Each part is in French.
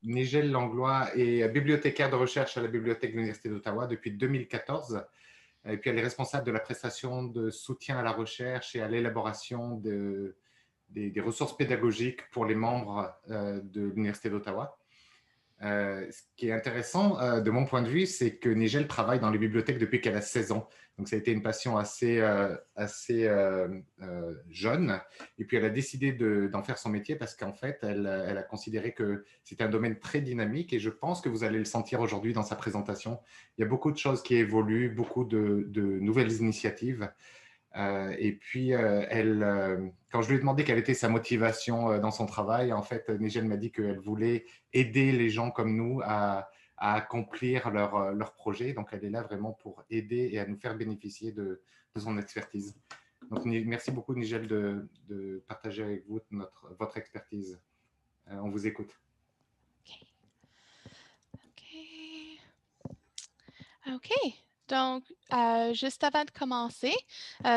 Nigel Langlois est bibliothécaire de recherche à la Bibliothèque de l'Université d'Ottawa depuis 2014. Et puis, elle est responsable de la prestation de soutien à la recherche et à l'élaboration des ressources pédagogiques pour les membres de l'Université d'Ottawa. Ce qui est intéressant de mon point de vue, c'est que Nigel travaille dans les bibliothèques depuis qu'elle a 16 ans. Donc, ça a été une passion assez jeune. Et puis, elle a décidé d'en faire son métier parce qu'en fait, elle a considéré que c'était un domaine très dynamique et je pense que vous allez le sentir aujourd'hui dans sa présentation. Il y a beaucoup de choses qui évoluent, beaucoup de nouvelles initiatives. Et puis, quand je lui ai demandé quelle était sa motivation dans son travail, en fait, Nigel m'a dit qu'elle voulait aider les gens comme nous à accomplir leur projet. Donc, elle est là vraiment pour aider et à nous faire bénéficier de son expertise. Donc, merci beaucoup, Nigel, de partager avec vous votre expertise. On vous écoute. OK. Donc, juste avant de commencer,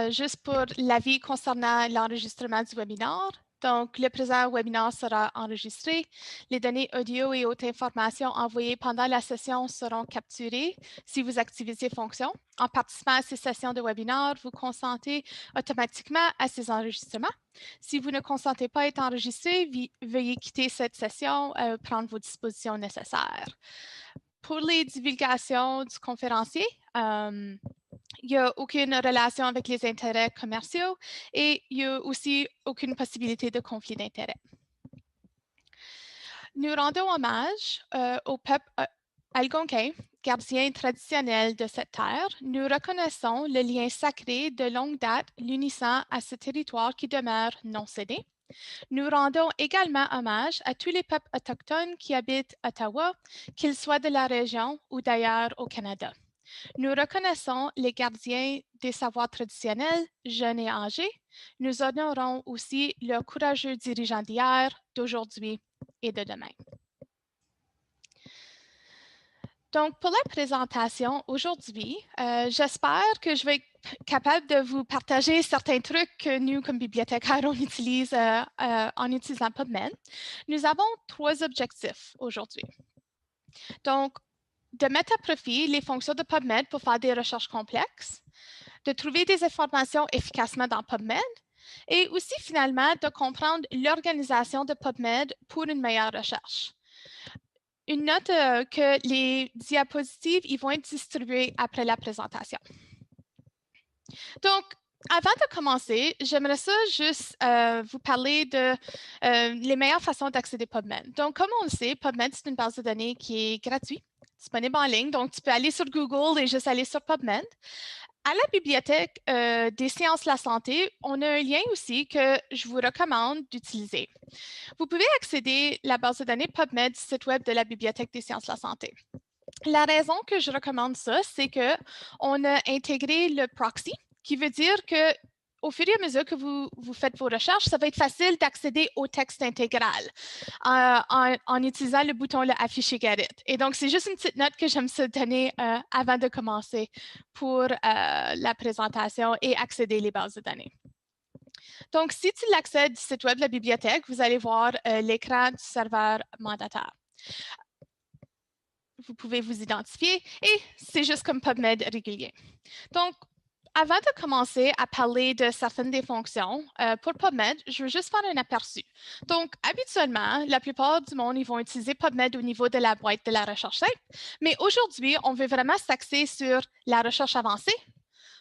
juste pour l'avis concernant l'enregistrement du webinaire. Donc, le présent webinaire sera enregistré. Les données audio et autres informations envoyées pendant la session seront capturées si vous activez ces fonctions. En participant à ces sessions de webinaire, vous consentez automatiquement à ces enregistrements. Si vous ne consentez pas à être enregistré, veuillez quitter cette session, prendre vos dispositions nécessaires. Pour les divulgations du conférencier, il n'y a aucune relation avec les intérêts commerciaux et il n'y a aussi aucune possibilité de conflit d'intérêts. Nous rendons hommage au peuple algonquin, gardien traditionnel de cette terre. Nous reconnaissons le lien sacré de longue date l'unissant à ce territoire qui demeure non cédé. Nous rendons également hommage à tous les peuples autochtones qui habitent Ottawa, qu'ils soient de la région ou d'ailleurs au Canada. Nous reconnaissons les gardiens des savoirs traditionnels, jeunes et âgés. Nous honorons aussi leurs courageux dirigeants d'hier, d'aujourd'hui et de demain. Donc, pour la présentation aujourd'hui, j'espère que je vais être capable de vous partager certains trucs que nous, comme bibliothécaires, on utilise en utilisant PubMed. Nous avons 3 objectifs aujourd'hui. Donc, de mettre à profit les fonctions de PubMed pour faire des recherches complexes, de trouver des informations efficacement dans PubMed et aussi, finalement, de comprendre l'organisation de PubMed pour une meilleure recherche. Une note que les diapositives ils vont être distribuées après la présentation. Donc, avant de commencer, j'aimerais ça juste vous parler de les meilleures façons d'accéder à PubMed. Donc, comme on le sait, PubMed, c'est une base de données qui est gratuite, disponible en ligne. Donc, tu peux aller sur Google et juste aller sur PubMed. À la Bibliothèque des sciences de la santé, on a un lien aussi que je vous recommande d'utiliser. Vous pouvez accéder à la base de données PubMed du site web de la Bibliothèque des sciences de la santé. La raison que je recommande ça, c'est qu'on a intégré le proxy, qui veut dire que au fur et à mesure que vous faites vos recherches, ça va être facile d'accéder au texte intégral en utilisant le bouton « Afficher Get It ». Et donc, c'est juste une petite note que j'aime se donner avant de commencer pour la présentation et accéder aux bases de données. Donc, si tu l'accèdes du site web de la bibliothèque, vous allez voir l'écran du serveur mandataire. Vous pouvez vous identifier et c'est juste comme PubMed régulier. Donc, avant de commencer à parler de certaines des fonctions, pour PubMed, je veux juste faire un aperçu. Donc, habituellement, la plupart du monde, ils vont utiliser PubMed au niveau de la boîte de la recherche simple, mais aujourd'hui, on veut vraiment s'axer sur la recherche avancée.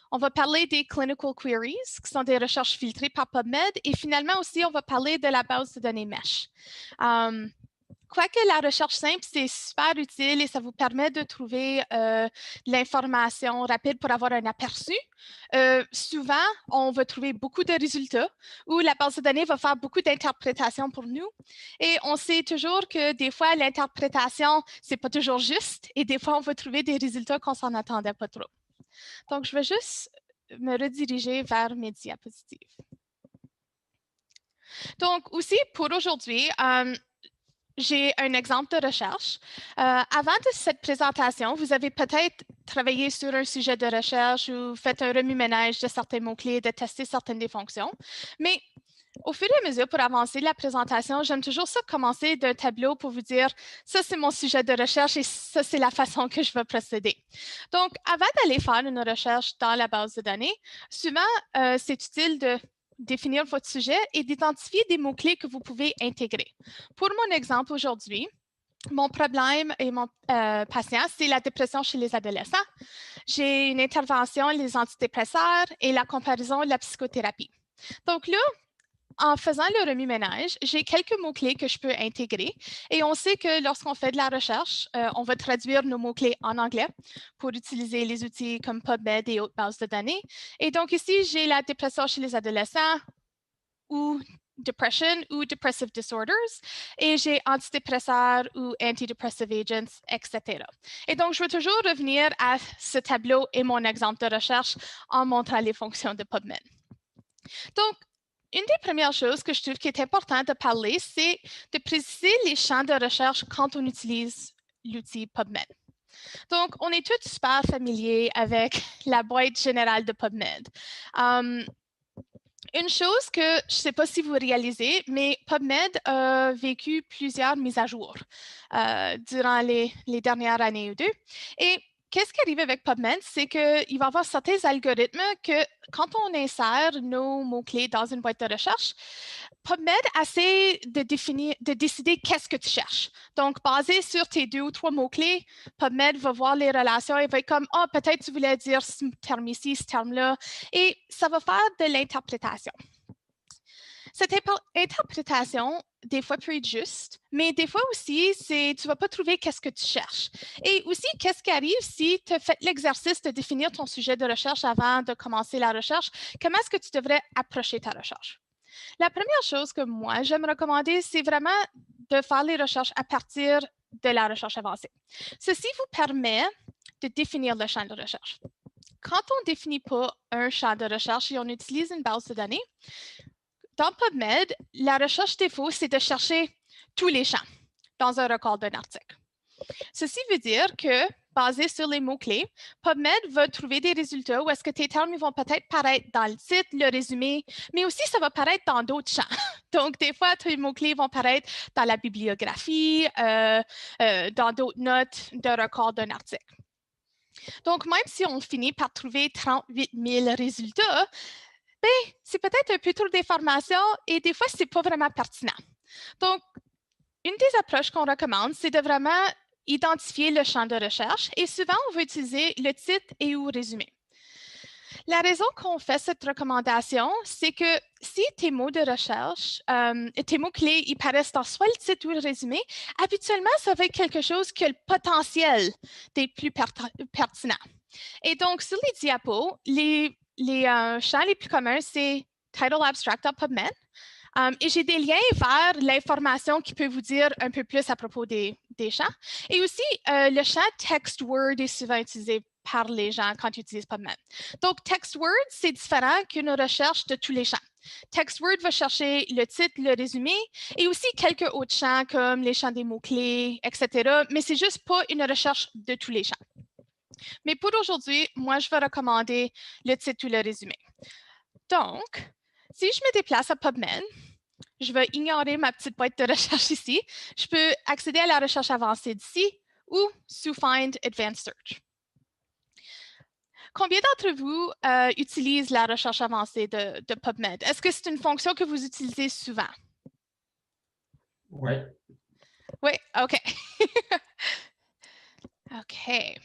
On va parler des Clinical Queries, qui sont des recherches filtrées par PubMed, et finalement aussi, on va parler de la base de données MESH. Quoique la recherche simple, c'est super utile et ça vous permet de trouver l'information rapide pour avoir un aperçu. Souvent, on va trouver beaucoup de résultats où la base de données va faire beaucoup d'interprétations pour nous. Et on sait toujours que des fois, l'interprétation, c'est pas toujours juste et des fois, on va trouver des résultats qu'on s'en attendait pas trop. Donc, je vais juste me rediriger vers mes diapositives. Donc, aussi, pour aujourd'hui, j'ai un exemple de recherche. Avant de cette présentation, vous avez peut-être travaillé sur un sujet de recherche ou fait un remue-ménage de certains mots-clés, de tester certaines des fonctions. Mais Au fur et à mesure, pour avancer la présentation, j'aime toujours ça commencer d'un tableau pour vous dire ça, c'est mon sujet de recherche et ça, c'est la façon que je vais procéder. Donc, avant d'aller faire une recherche dans la base de données, souvent, c'est utile de définir votre sujet et d'identifier des mots-clés que vous pouvez intégrer. Pour mon exemple aujourd'hui, mon problème et mon patient, c'est la dépression chez les adolescents. J'ai une intervention, les antidépresseurs et la comparaison de la psychothérapie. Donc là, en faisant le remue-ménage, j'ai quelques mots-clés que je peux intégrer et on sait que lorsqu'on fait de la recherche, on va traduire nos mots-clés en anglais pour utiliser les outils comme PubMed et autres bases de données. Et donc ici, j'ai la dépression chez les adolescents ou depression ou depressive disorders et j'ai antidépresseurs ou antidepressive agents, etc. Et donc, je veux toujours revenir à ce tableau et mon exemple de recherche en montrant les fonctions de PubMed. Donc, une des premières choses que je trouve qui est important de parler, c'est de préciser les champs de recherche quand on utilise l'outil PubMed. Donc, on est tous super familiers avec la boîte générale de PubMed. Une chose que je ne sais pas si vous réalisez, mais PubMed a vécu plusieurs mises à jour durant les dernières années ou deux. Et qu'est-ce qui arrive avec PubMed, c'est qu'il va y avoir certains algorithmes que quand on insère nos mots-clés dans une boîte de recherche, PubMed essaie de décider qu'est-ce que tu cherches. Donc, basé sur tes 2 ou 3 mots-clés, PubMed va voir les relations et va être comme « Ah, peut-être tu voulais dire ce terme ici, ce terme-là ». Et ça va faire de l'interprétation. Cette interprétation, des fois, peut être juste, mais des fois aussi, tu ne vas pas trouver qu'est-ce que tu cherches. Et aussi, qu'est-ce qui arrive si tu as fait l'exercice de définir ton sujet de recherche avant de commencer la recherche? Comment est-ce que tu devrais approcher ta recherche? La première chose que moi, j'aime recommander, c'est vraiment de faire les recherches à partir de la recherche avancée. Ceci vous permet de définir le champ de recherche. Quand on ne définit pas un champ de recherche et on utilise une base de données, dans PubMed, la recherche défaut, c'est de chercher tous les champs dans un record d'un article. Ceci veut dire que, basé sur les mots-clés, PubMed va trouver des résultats où est-ce que tes termes vont peut-être paraître dans le titre, le résumé, mais aussi ça va paraître dans d'autres champs. Donc, des fois, tes mots-clés vont paraître dans la bibliographie, dans d'autres notes de record d'un article. Donc, même si on finit par trouver 38 000 résultats, ben, c'est peut-être un peu trop d'informations et des fois, ce n'est pas vraiment pertinent. Donc, une des approches qu'on recommande, c'est de vraiment identifier le champ de recherche et souvent, on va utiliser le titre et ou résumé. La raison qu'on fait cette recommandation, c'est que si tes mots de recherche, tes mots-clés, ils paraissent dans soit le titre ou le résumé, habituellement, ça va être quelque chose qui a le potentiel d'être plus pertinent. Et donc, sur les diapos, les champs les plus communs, c'est Title Abstract of PubMed. Et j'ai des liens vers l'information qui peut vous dire un peu plus à propos des champs. Et aussi, le champ Text Word est souvent utilisé par les gens quand ils utilisent PubMed. Donc, Text Word, c'est différent qu'une recherche de tous les champs. Text Word va chercher le titre, le résumé et aussi quelques autres champs comme les champs des mots-clés, etc. Mais c'est juste pas une recherche de tous les champs. Mais pour aujourd'hui, moi, je vais recommander le titre ou le résumé. Donc, si je me déplace à PubMed, je vais ignorer ma petite boîte de recherche ici. Je peux accéder à la recherche avancée d'ici ou sous Find Advanced Search. Combien d'entre vous utilisent la recherche avancée de PubMed? Est-ce que c'est une fonction que vous utilisez souvent? Oui. Oui, OK. OK.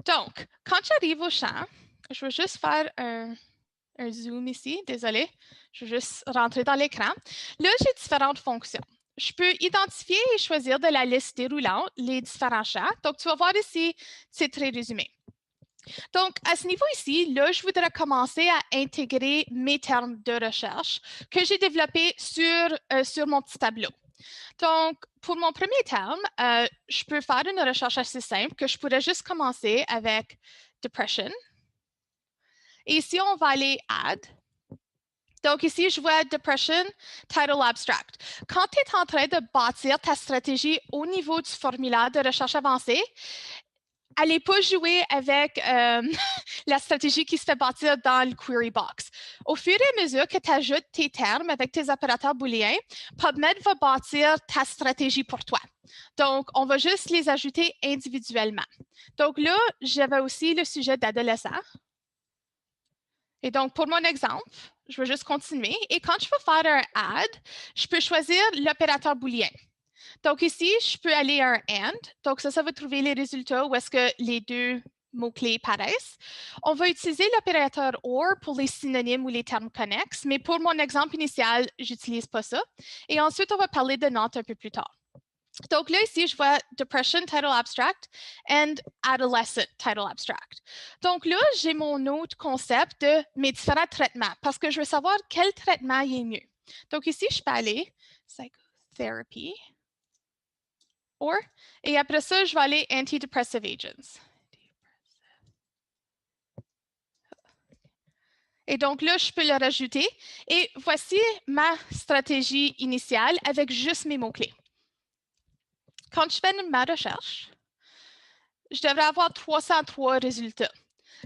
Donc, quand j'arrive au champ, je vais juste faire un zoom ici, désolé. Je vais juste rentrer dans l'écran. Là, j'ai différentes fonctions. Je peux identifier et choisir de la liste déroulante les différents champs. Donc, tu vas voir ici, c'est très résumé. Donc, à ce niveau ici, là, je voudrais commencer à intégrer mes termes de recherche que j'ai développés sur mon petit tableau. Donc, pour mon premier terme, je peux faire une recherche assez simple que je pourrais juste commencer avec depression. Et ici, on va aller add. Donc, ici, je vois depression, title abstract. Quand tu es en train de bâtir ta stratégie au niveau du formulaire de recherche avancée, allez pas jouer avec la stratégie qui se fait bâtir dans le query box. Au fur et à mesure que tu ajoutes tes termes avec tes opérateurs booléens, PubMed va bâtir ta stratégie pour toi. Donc, on va juste les ajouter individuellement. Donc là, j'avais aussi le sujet d'adolescent. Et donc, pour mon exemple, je vais juste continuer. Et quand je veux faire un add, je peux choisir l'opérateur booléen. Donc ici, je peux aller à un AND. Donc ça va trouver les résultats où est-ce que les deux mots-clés paraissent. On va utiliser l'opérateur OR pour les synonymes ou les termes connexes, mais pour mon exemple initial, je n'utilise pas ça. Et ensuite, on va parler de notes un peu plus tard. Donc là, ici, je vois Depression Title Abstract and Adolescent Title Abstract. Donc là, j'ai mon autre concept de mes différents traitements parce que je veux savoir quel traitement est mieux. Donc ici, je peux aller Psychotherapy. Et après ça, je vais aller Antidepressive Agents. Et donc là, je peux le rajouter. Et voici ma stratégie initiale avec juste mes mots-clés. Quand je fais ma recherche, je devrais avoir 303 résultats.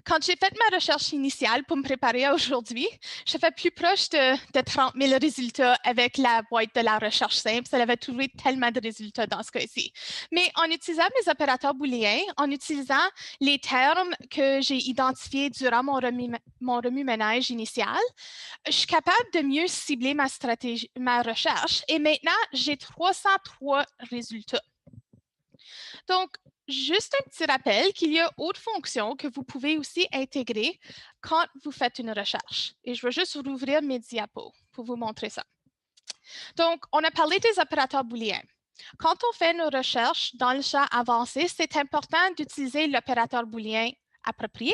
Quand j'ai fait ma recherche initiale pour me préparer à aujourd'hui, je fais plus proche de 30 000 résultats avec la boîte de la recherche simple. Ça avait trouvé tellement de résultats dans ce cas-ci. Mais en utilisant mes opérateurs booléens, en utilisant les termes que j'ai identifiés durant mon remue-ménage initial, je suis capable de mieux cibler ma recherche. Et maintenant, j'ai 303 résultats. Donc, juste un petit rappel qu'il y a autres fonctions que vous pouvez aussi intégrer quand vous faites une recherche. Et je vais juste rouvrir mes diapos pour vous montrer ça. Donc, on a parlé des opérateurs booléens. Quand on fait nos recherches dans le champ avancé, c'est important d'utiliser l'opérateur booléen approprié.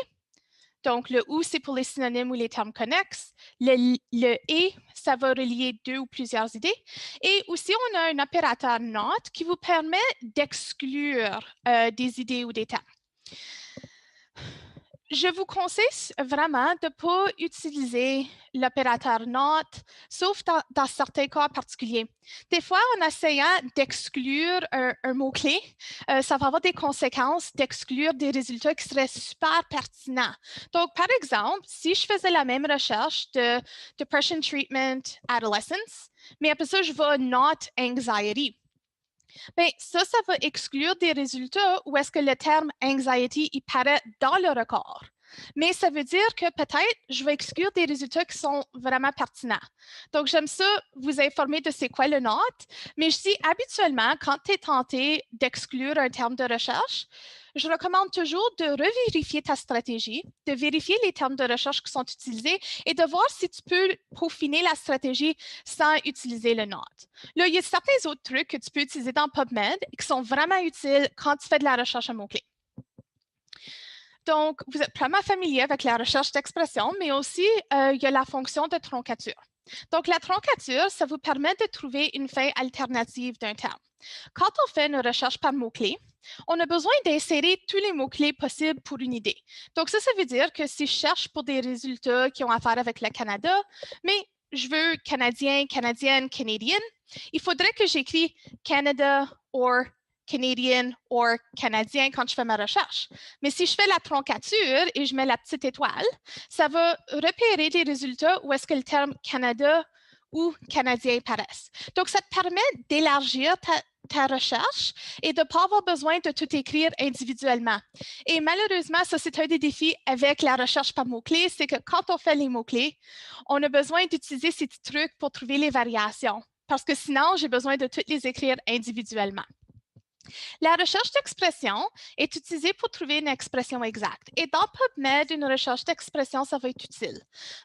Donc, le « ou », c'est pour les synonymes ou les termes connexes. Le « et », ça va relier deux ou plusieurs idées. Et aussi, on a un opérateur « not » qui vous permet d'exclure des idées ou des termes. Je vous conseille vraiment de ne pas utiliser l'opérateur not, sauf dans certains cas particuliers. Des fois, en essayant d'exclure un mot-clé, ça va avoir des conséquences d'exclure des résultats qui seraient super pertinents. Donc, par exemple, si je faisais la même recherche de Depression Treatment Adolescence, mais après ça, je vais not anxiety. Bien, ça va exclure des résultats où est-ce que le terme anxiety il paraît dans le record. Mais ça veut dire que peut-être je vais exclure des résultats qui sont vraiment pertinents. Donc, j'aime ça vous informer de c'est quoi le not, mais je dis habituellement, quand tu es tenté d'exclure un terme de recherche, je recommande toujours de revérifier ta stratégie, de vérifier les termes de recherche qui sont utilisés et de voir si tu peux peaufiner la stratégie sans utiliser le not. Là, il y a certains autres trucs que tu peux utiliser dans PubMed qui sont vraiment utiles quand tu fais de la recherche à mots-clés. Donc, vous êtes probablement familier avec la recherche d'expression, mais aussi, il y a la fonction de troncature. Donc, la troncature, ça vous permet de trouver une fin alternative d'un terme. Quand on fait une recherche par mots-clés, on a besoin d'insérer tous les mots-clés possibles pour une idée. Donc, ça veut dire que si je cherche pour des résultats qui ont affaire avec le Canada, mais je veux Canadien, Canadienne, Canadian, il faudrait que j'écris Canada or Canadian or Canadien quand je fais ma recherche. Mais si je fais la troncature et je mets la petite étoile, ça va repérer les résultats où est-ce que le terme Canada ou Canadien paraissent. Donc, ça te permet d'élargir ta recherche et de ne pas avoir besoin de tout écrire individuellement. Et malheureusement, ça, c'est un des défis avec la recherche par mots-clés, c'est que quand on fait les mots-clés, on a besoin d'utiliser ces petits trucs pour trouver les variations, parce que sinon, j'ai besoin de toutes les écrire individuellement. La recherche d'expression est utilisée pour trouver une expression exacte. Et dans PubMed, une recherche d'expression, ça va être utile.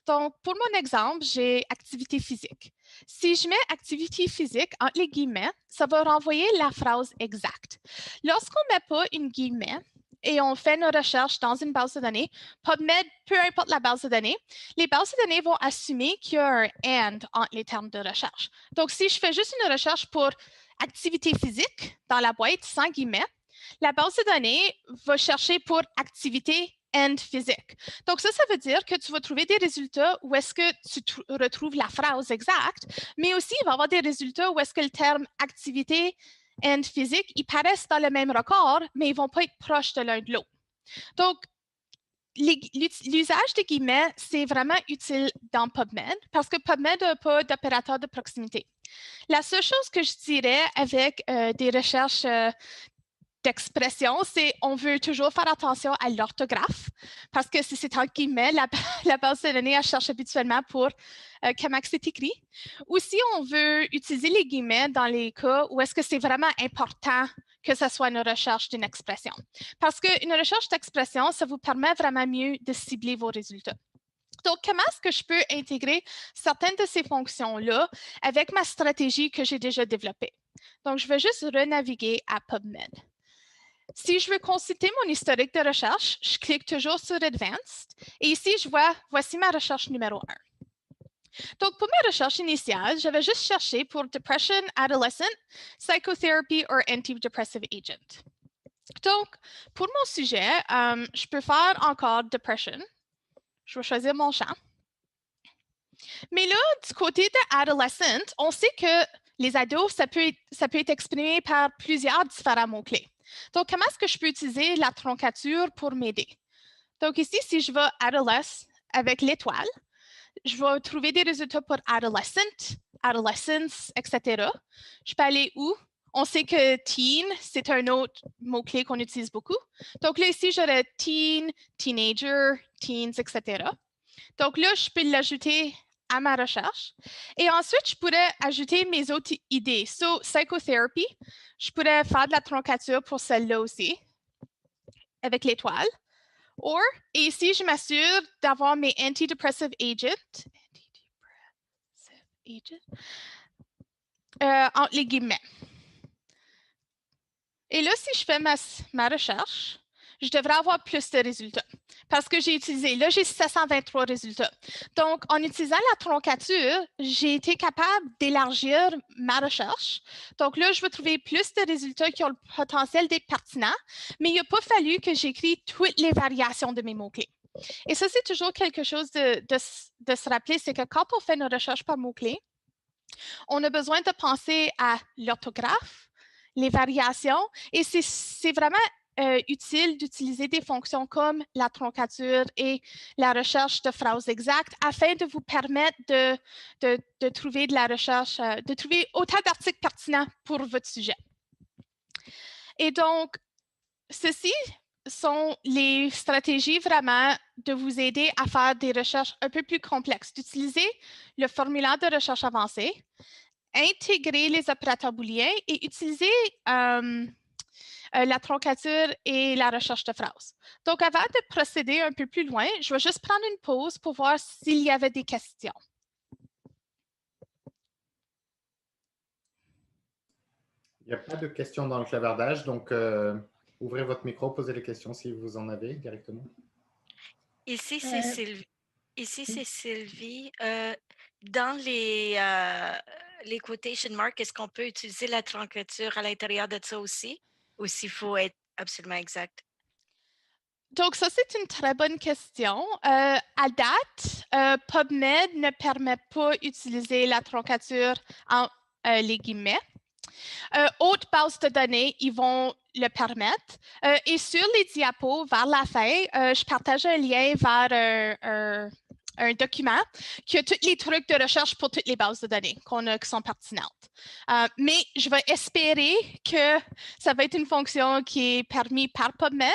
Donc, pour mon exemple, j'ai activité physique. Si je mets activité physique entre les guillemets, ça va renvoyer la phrase exacte. Lorsqu'on ne met pas une guillemet, et on fait nos recherches dans une base de données, PubMed, peu importe la base de données, les bases de données vont assumer qu'il y a un « and » entre les termes de recherche. Donc, si je fais juste une recherche pour activité physique dans la boîte sans guillemets, la base de données va chercher pour activité and physique. Donc, ça veut dire que tu vas trouver des résultats où est-ce que tu retrouves la phrase exacte, mais aussi il va y avoir des résultats où est-ce que le terme activité and physique, ils paraissent dans le même record, mais ils ne vont pas être proches de l'un de l'autre. Donc, l'usage des guillemets, c'est vraiment utile dans PubMed parce que PubMed n'a pas d'opérateur de proximité. La seule chose que je dirais avec des recherches d'expression, c'est on veut toujours faire attention à l'orthographe parce que si c'est en guillemets, la base de données, elle cherche habituellement pour comment c'est écrit. Ou si on veut utiliser les guillemets dans les cas où est-ce que c'est vraiment important que ce soit une recherche d'une expression. Parce qu'une recherche d'expression, ça vous permet vraiment mieux de cibler vos résultats. Donc, comment est-ce que je peux intégrer certaines de ces fonctions-là avec ma stratégie que j'ai déjà développée? Donc, je vais juste renaviguer à PubMed. Si je veux consulter mon historique de recherche, je clique toujours sur Advanced et ici, je vois, voici ma recherche numéro 1. Donc, pour mes recherches initiales, je vais juste chercher pour Depression Adolescent, Psychotherapy or Antidepressive Agent. Donc, pour mon sujet, je peux faire encore Depression. Je vais choisir mon champ. Mais là, du côté de Adolescent, on sait que les ados, ça peut être exprimé par plusieurs différents mots-clés. Donc, comment est-ce que je peux utiliser la troncature pour m'aider? Donc, ici, si je vais Adolescent avec l'étoile, je vais trouver des résultats pour Adolescent, Adolescence, etc. Je peux aller où? On sait que teen, c'est un autre mot-clé qu'on utilise beaucoup. Donc là, ici, j'aurais teen, teenager, teens, etc. Donc là, je peux l'ajouter à ma recherche. Et ensuite, je pourrais ajouter mes autres idées. So, psychotherapy, je pourrais faire de la troncature pour celle-là aussi, avec l'étoile. Et ici, je m'assure d'avoir mes antidepressive agents, entre les guillemets. Et là, si je fais ma recherche, je devrais avoir plus de résultats parce que j'ai utilisé, là, j'ai 723 résultats. Donc, en utilisant la troncature, j'ai été capable d'élargir ma recherche. Donc là, je vais trouver plus de résultats qui ont le potentiel d'être pertinents, mais il n'a pas fallu que j'écris toutes les variations de mes mots-clés. Et ça, c'est toujours quelque chose de se rappeler, c'est que quand on fait nos recherches par mots-clés, on a besoin de penser à l'orthographe, les variations, et c'est vraiment utile d'utiliser des fonctions comme la troncature et la recherche de phrases exactes afin de vous permettre de trouver de la recherche, de trouver autant d'articles pertinents pour votre sujet. Et donc, ceci sont les stratégies vraiment de vous aider à faire des recherches un peu plus complexes, d'utiliser le formulaire de recherche avancé, intégrer les opérateurs booléens et utiliser la troncature et la recherche de phrases. Donc, avant de procéder un peu plus loin, je vais juste prendre une pause pour voir s'il y avait des questions. Il n'y a pas de questions dans le clavardage, donc ouvrez votre micro, posez les questions si vous en avez directement. Ici, c'est Sylvie. Ici, c'est Sylvie. Dans les quotation marks, est-ce qu'on peut utiliser la troncature à l'intérieur de ça aussi? Ou s'il faut être absolument exact? Donc, ça, c'est une très bonne question. À date, PubMed ne permet pas d'utiliser la troncature en les guillemets. Autres bases de données, ils vont le permettre. Et sur les diapos, vers la fin, je partage un lien vers un document qui a tous les trucs de recherche pour toutes les bases de données qui sont pertinentes. Mais je vais espérer que ça va être une fonction qui est permise par PubMed.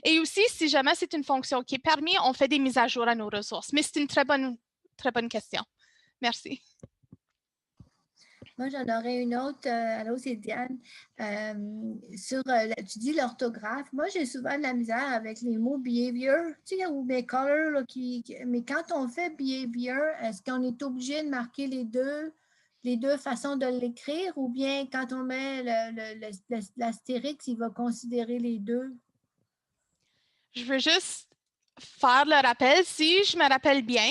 Et aussi, si jamais c'est une fonction qui est permise, on fait des mises à jour à nos ressources. Mais c'est une très bonne question. Merci. Moi, j'en aurais une autre. Allô, c'est Diane. Tu dis l'orthographe. Moi, j'ai souvent de la misère avec les mots behavior, tu sais, ou mes color. Là, mais quand on fait behavior, est-ce qu'on est obligé de marquer les deux façons de l'écrire ou bien quand on met l'astérix, il va considérer les deux? Je veux juste faire le rappel. Si je me rappelle bien,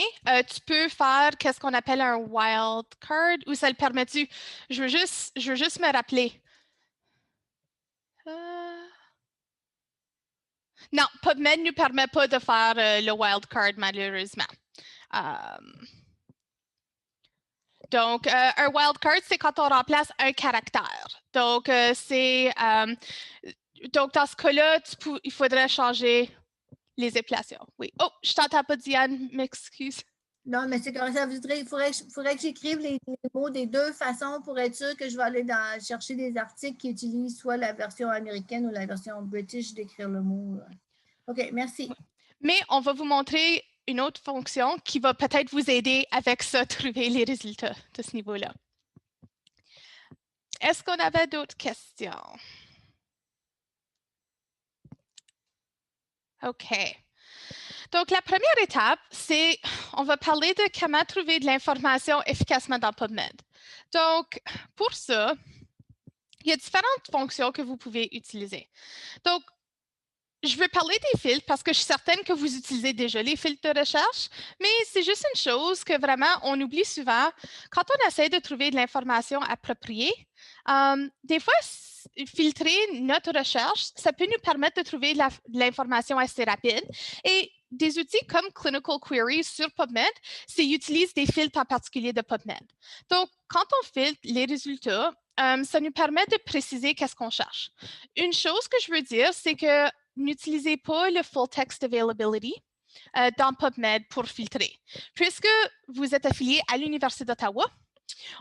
tu peux faire qu'est-ce qu'on appelle un wildcard ou ça le permet-tu? Je veux juste me rappeler. Non, PubMed ne nous permet pas de faire le wildcard, malheureusement. Donc, un wildcard, c'est quand on remplace un caractère. Donc, dans ce cas-là, il faudrait changer les éplations. Oui. Oh, je t'entends pas, Diane, m'excuse. Non, mais c'est correct. Ça voudrait, il faudrait que j'écrive les mots des deux façons pour être sûr que je vais aller chercher des articles qui utilisent soit la version américaine ou la version british d'écrire le mot. OK, merci. Mais on va vous montrer une autre fonction qui va peut-être vous aider avec ça, trouver les résultats de ce niveau-là. Est-ce qu'on avait d'autres questions? OK. Donc, la première étape, c'est, on va parler de comment trouver de l'information efficacement dans PubMed. Donc, pour ça, il y a différentes fonctions que vous pouvez utiliser. Donc, je veux parler des filtres parce que je suis certaine que vous utilisez déjà les filtres de recherche, mais c'est juste une chose que vraiment on oublie souvent quand on essaie de trouver de l'information appropriée. Des fois, filtrer notre recherche, ça peut nous permettre de trouver de l'information assez rapide. Et des outils comme Clinical Queries sur PubMed, ils utilisent des filtres en particulier de PubMed. Donc, quand on filtre les résultats, ça nous permet de préciser qu'est-ce qu'on cherche. Une chose que je veux dire, c'est que n'utilisez pas le full text availability dans PubMed pour filtrer. Puisque vous êtes affilié à l'Université d'Ottawa,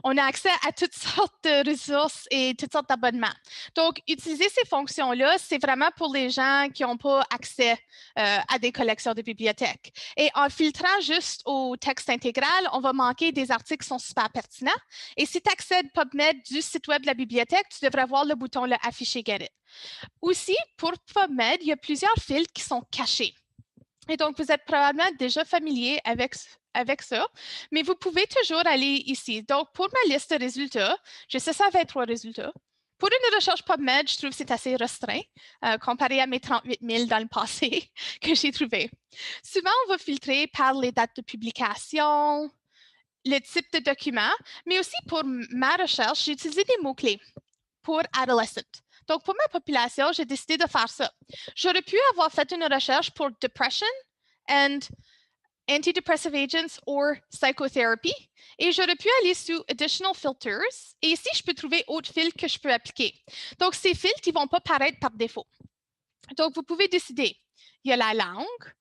on a accès à toutes sortes de ressources et toutes sortes d'abonnements. Donc, utiliser ces fonctions-là, c'est vraiment pour les gens qui n'ont pas accès à des collections de bibliothèques. Et en filtrant juste au texte intégral, on va manquer des articles qui sont super pertinents. Et si tu accèdes PubMed du site web de la bibliothèque, tu devrais voir le bouton « Afficher Get It ». Aussi, pour PubMed, il y a plusieurs filtres qui sont cachés. Et donc, vous êtes probablement déjà familier avec ça, mais vous pouvez toujours aller ici. Donc, pour ma liste de résultats, j'ai 623 résultats. Pour une recherche PubMed, je trouve que c'est assez restreint comparé à mes 38 000 dans le passé que j'ai trouvé. Souvent, on va filtrer par les dates de publication, le type de document, mais aussi pour ma recherche, j'ai utilisé des mots-clés pour adolescent. Donc, pour ma population, j'ai décidé de faire ça. J'aurais pu avoir fait une recherche pour depression and antidepressive agents or psychotherapy. Et j'aurais pu aller sous Additional Filters. Et ici, je peux trouver autres filtres que je peux appliquer. Donc, ces filtres, ils ne vont pas paraître par défaut. Donc, vous pouvez décider. Il y a la langue,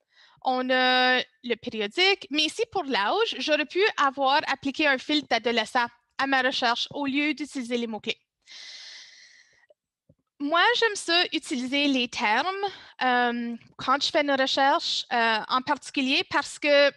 on a le périodique, mais ici, pour l'âge, j'aurais pu avoir appliqué un filtre d'adolescent à ma recherche au lieu d'utiliser les mots-clés. Moi, j'aime ça utiliser les termes quand je fais une recherche, en particulier parce que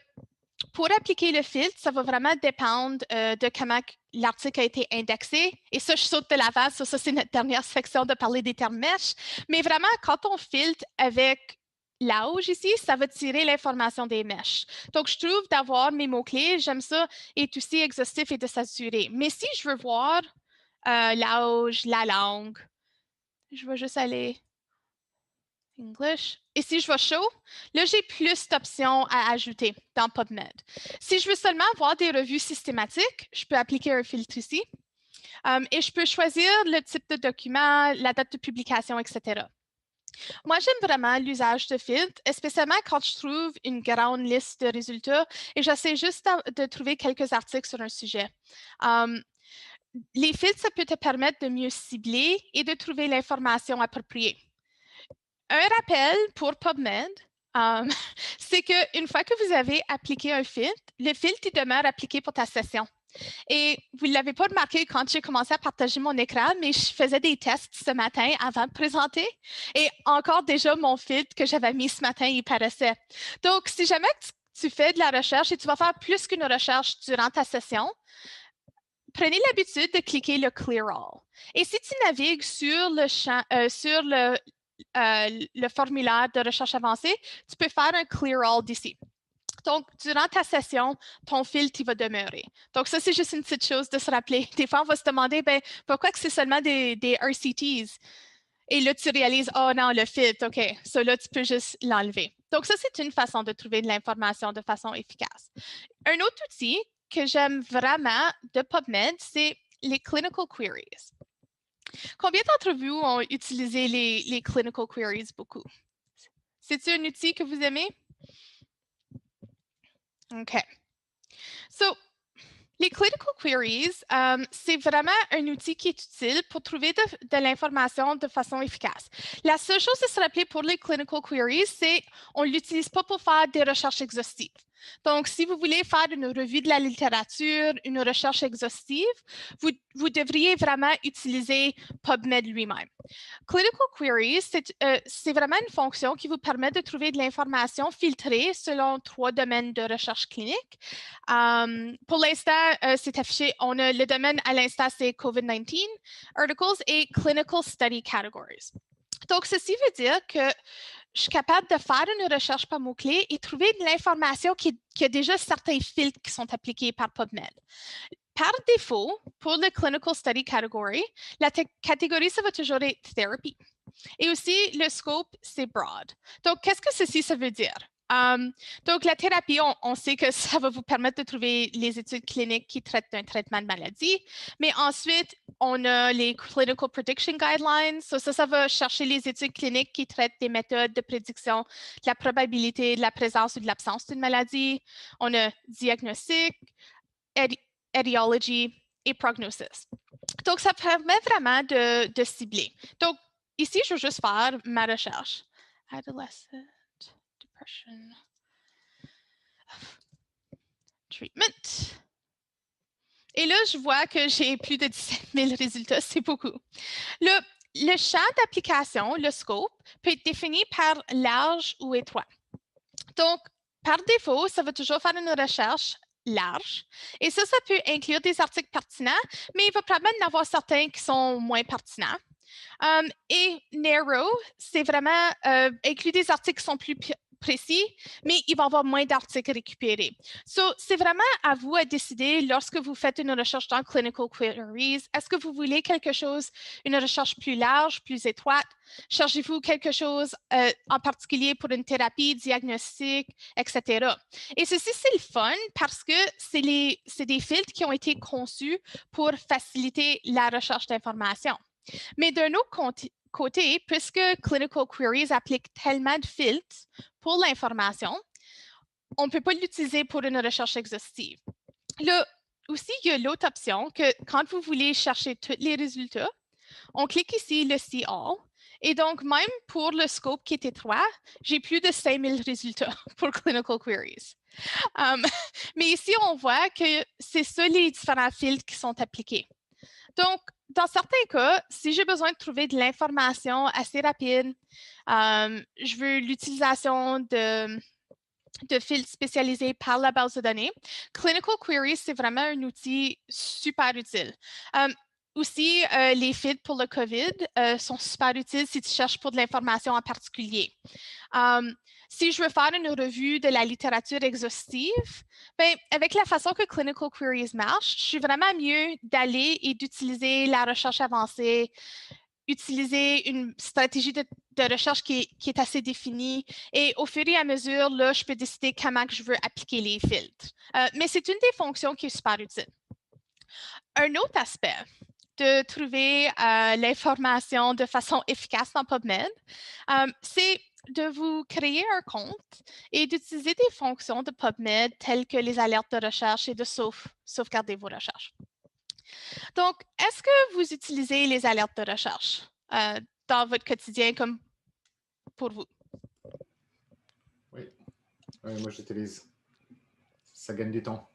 pour appliquer le filtre, ça va vraiment dépendre de comment l'article a été indexé. Et ça, je saute de l'avant. Ça c'est notre dernière section de parler des termes mesh. Mais vraiment, quand on filtre avec l'âge ici, ça va tirer l'information des mèches. Donc, je trouve d'avoir mes mots-clés, j'aime ça, est aussi exhaustif et de s'assurer. Mais si je veux voir l'âge, la langue, je vais juste aller English. Et si je vais show, là, j'ai plus d'options à ajouter dans PubMed. Si je veux seulement voir des revues systématiques, je peux appliquer un filtre ici. Et je peux choisir le type de document, la date de publication, etc. Moi, j'aime vraiment l'usage de filtres, spécialement quand je trouve une grande liste de résultats et j'essaie juste de trouver quelques articles sur un sujet. Les filtres, ça peut te permettre de mieux cibler et de trouver l'information appropriée. Un rappel pour PubMed, c'est qu'une fois que vous avez appliqué un filtre, le filtre il demeure appliqué pour ta session. Et vous ne l'avez pas remarqué quand j'ai commencé à partager mon écran, mais je faisais des tests ce matin avant de présenter. Et encore déjà, mon filtre que j'avais mis ce matin, il paraissait. Donc, si jamais tu fais de la recherche et tu vas faire plus qu'une recherche durant ta session, prenez l'habitude de cliquer le Clear All. Et si tu navigues sur le champ, le formulaire de recherche avancée, tu peux faire un Clear All d'ici. Donc, durant ta session, ton filtre il va demeurer. Donc, ça, c'est juste une petite chose de se rappeler. Des fois, on va se demander, pourquoi que c'est seulement des RCTs? Et là, tu réalises, oh non, le filtre, OK, ça là, tu peux juste l'enlever. Donc, ça, c'est une façon de trouver de l'information de façon efficace. Un autre outil que j'aime vraiment de PubMed, c'est les Clinical Queries. Combien d'entre vous ont utilisé les Clinical Queries beaucoup? C'est-tu un outil que vous aimez? OK. So, Les Clinical Queries, c'est vraiment un outil qui est utile pour trouver de l'information de façon efficace. La seule chose à se rappeler pour les Clinical Queries, c'est qu'on ne l'utilise pas pour faire des recherches exhaustives. Donc, si vous voulez faire une revue de la littérature, une recherche exhaustive, vous devriez vraiment utiliser PubMed lui-même. Clinical Queries, c'est vraiment une fonction qui vous permet de trouver de l'information filtrée selon 3 domaines de recherche clinique. Pour l'instant, c'est affiché, on a le domaine à l'instant, c'est COVID-19 articles et Clinical Study Categories. Donc, ceci veut dire que je suis capable de faire une recherche par mots-clés et trouver de l'information qui a déjà certains filtres qui sont appliqués par PubMed. Par défaut, pour le Clinical Study Category, la catégorie, ça va toujours être Therapy. Et aussi, le scope, c'est Broad. Donc, qu'est-ce que ça veut dire? Donc, la thérapie, on sait que ça va vous permettre de trouver les études cliniques qui traitent d'un traitement de maladie. Mais ensuite, on a les Clinical Prediction Guidelines. Ça va chercher les études cliniques qui traitent des méthodes de prédiction de la probabilité de la présence ou de l'absence d'une maladie. On a Diagnostic, Etiology et Prognosis. Donc, ça permet vraiment de cibler. Donc, ici, je vais juste faire ma recherche. Adolescent depression treatment. Et là, je vois que j'ai plus de 17 000 résultats. C'est beaucoup. Le champ d'application, le scope, peut être défini par large ou étroit. Donc, par défaut, ça va toujours faire une recherche large. Et ça peut inclure des articles pertinents, mais il va probablement y en avoir certains qui sont moins pertinents. Et narrow, c'est vraiment inclure des articles qui sont plus précis, mais il va y avoir moins d'articles récupérés. C'est vraiment à vous à décider lorsque vous faites une recherche dans Clinical Queries. Est-ce que vous voulez quelque chose, une recherche plus large, plus étroite? Cherchez-vous quelque chose en particulier pour une thérapie, diagnostic, etc. Et ceci, c'est le fun parce que c'est des filtres qui ont été conçus pour faciliter la recherche d'informations. Mais d'un autre côté, puisque Clinical Queries applique tellement de filtres pour l'information, on ne peut pas l'utiliser pour une recherche exhaustive. Là, aussi, il y a l'autre option que quand vous voulez chercher tous les résultats, on clique ici le See All. Et donc, même pour le scope qui est étroit, j'ai plus de 5000 résultats pour Clinical Queries. Mais ici, on voit que c'est ça les différents filtres qui sont appliqués. Donc, dans certains cas, si j'ai besoin de trouver de l'information assez rapide, je veux l'utilisation de filtres spécialisés par la base de données, Clinical Queries, c'est vraiment un outil super utile. Aussi, les filtres pour le COVID sont super utiles si tu cherches pour de l'information en particulier. Si je veux faire une revue de la littérature exhaustive, bien, avec la façon que Clinical Queries marche, je suis vraiment mieux d'aller et d'utiliser la recherche avancée, utiliser une stratégie de recherche qui est assez définie et au fur et à mesure, là, je peux décider comment je veux appliquer les filtres. Mais c'est une des fonctions qui est super utile. Un autre aspect de trouver l'information de façon efficace dans PubMed, c'est de vous créer un compte et d'utiliser des fonctions de PubMed telles que les alertes de recherche et de sauvegarder vos recherches. Donc, est-ce que vous utilisez les alertes de recherche dans votre quotidien comme pour vous? Oui, moi j'utilise. Ça gagne du temps.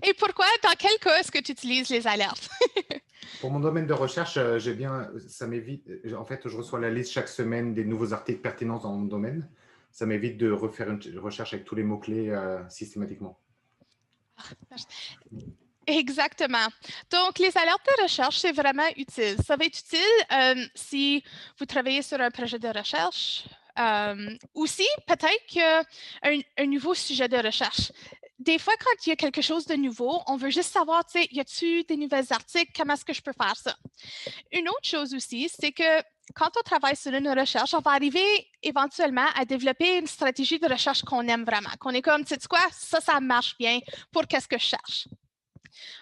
Et pourquoi? Dans quel cas est-ce que tu utilises les alertes? Pour mon domaine de recherche, ça m'évite, en fait, je reçois la liste chaque semaine des nouveaux articles pertinents dans mon domaine. Ça m'évite de refaire une recherche avec tous les mots-clés systématiquement. Exactement. Donc, les alertes de recherche, c'est vraiment utile. Ça va être utile si vous travaillez sur un projet de recherche. Aussi, peut-être qu'un nouveau sujet de recherche. Des fois, quand il y a quelque chose de nouveau, on veut juste savoir, tu sais, y a-t-il des nouvelles articles? Comment est-ce que je peux faire ça? Une autre chose aussi, c'est que quand on travaille sur une recherche, on va arriver éventuellement à développer une stratégie de recherche qu'on aime vraiment, qu'on est comme, tu sais quoi, ça marche bien pour qu'est-ce que je cherche.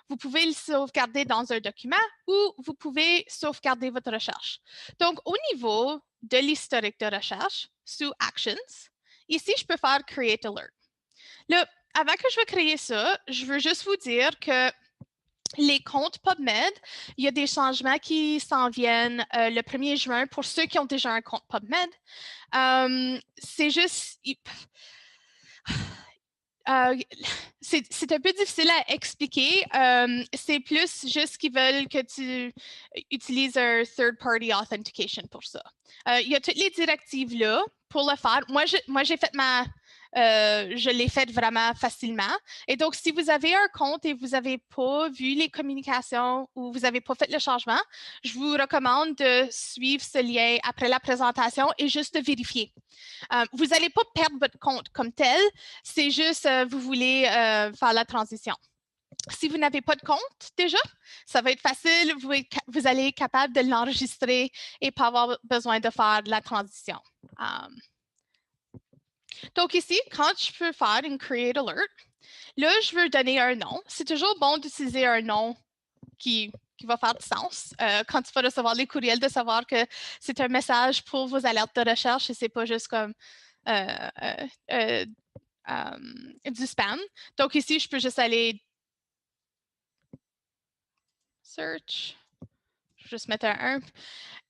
Vous pouvez le sauvegarder dans un document ou vous pouvez sauvegarder votre recherche. Donc, au niveau de l'historique de recherche, sous Actions, ici, je peux faire Create Alert. Là, avant que je vais créer ça, je veux juste vous dire que les comptes PubMed, il y a des changements qui s'en viennent le 1er juin pour ceux qui ont déjà un compte PubMed. C'est juste... c'est un peu difficile à expliquer. C'est plus juste qu'ils veulent que tu utilises un third-party authentication pour ça. Il y a toutes les directives là pour le faire. Moi j'ai fait je l'ai fait vraiment facilement. Et donc, si vous avez un compte et vous n'avez pas vu les communications ou vous n'avez pas fait le changement, je vous recommande de suivre ce lien après la présentation et juste de vérifier. Vous n'allez pas perdre votre compte comme tel, c'est juste vous voulez faire la transition. Si vous n'avez pas de compte déjà, ça va être facile, vous allez être capable de l'enregistrer et pas avoir besoin de faire de la transition. Donc ici, quand je peux faire une Create Alert, là, je veux donner un nom. C'est toujours bon d'utiliser un nom qui va faire du sens. Quand tu vas recevoir les courriels, de savoir que c'est un message pour vos alertes de recherche et c'est pas juste comme du spam. Donc ici, je peux juste aller search. Je vais juste mettre un 1.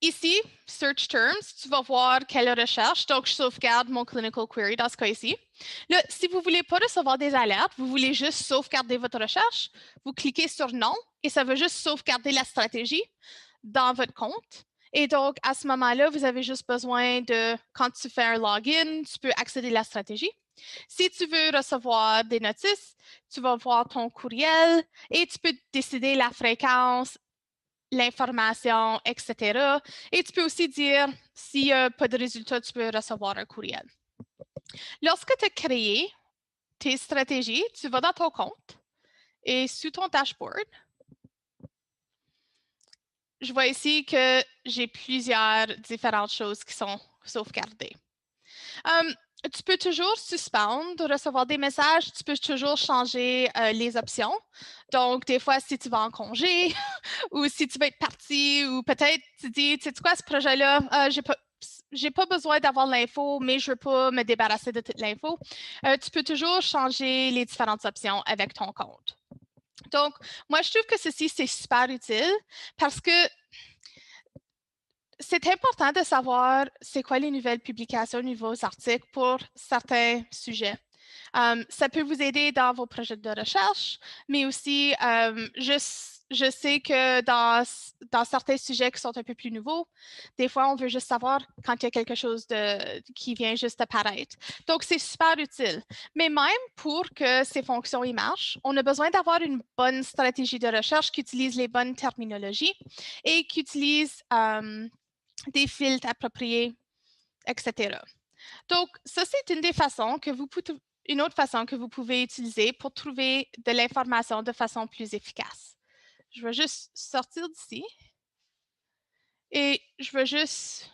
Ici, Search Terms, tu vas voir quelle recherche. Donc, je sauvegarde mon Clinical Query dans ce cas ici. Là, si vous ne voulez pas recevoir des alertes, vous voulez juste sauvegarder votre recherche, vous cliquez sur Non et ça va juste sauvegarder la stratégie dans votre compte. Et donc, à ce moment-là, vous avez juste besoin de, quand tu fais un login, tu peux accéder à la stratégie. Si tu veux recevoir des notices, tu vas voir ton courriel et tu peux décider la fréquence, l'information, etc. Et tu peux aussi dire, s'il n'y a pas de résultat, tu peux recevoir un courriel. Lorsque tu as créé tes stratégies, tu vas dans ton compte et sur ton dashboard, je vois ici que j'ai plusieurs différentes choses qui sont sauvegardées. Tu peux toujours suspendre, recevoir des messages, tu peux toujours changer les options. Donc, des fois, si tu vas en congé ou si tu vas être parti ou peut-être tu dis, tu sais quoi, ce projet-là, j'ai pas besoin d'avoir l'info, mais je veux pas me débarrasser de toute l'info. Tu peux toujours changer les différentes options avec ton compte. Donc, moi, je trouve que ceci, c'est super utile parce que c'est important de savoir c'est quoi les nouvelles publications, nouveaux articles pour certains sujets. Ça peut vous aider dans vos projets de recherche, mais aussi, je sais que dans certains sujets qui sont un peu plus nouveaux, des fois, on veut juste savoir quand il y a quelque chose qui vient juste apparaître. Donc, c'est super utile. Mais même pour que ces fonctions y marchent, on a besoin d'avoir une bonne stratégie de recherche qui utilise les bonnes terminologies et qui utilise des filtres appropriés, etc. Donc, ça, c'est une des façons que une autre façon que vous pouvez utiliser pour trouver de l'information de façon plus efficace. Je vais juste sortir d'ici et je veux juste,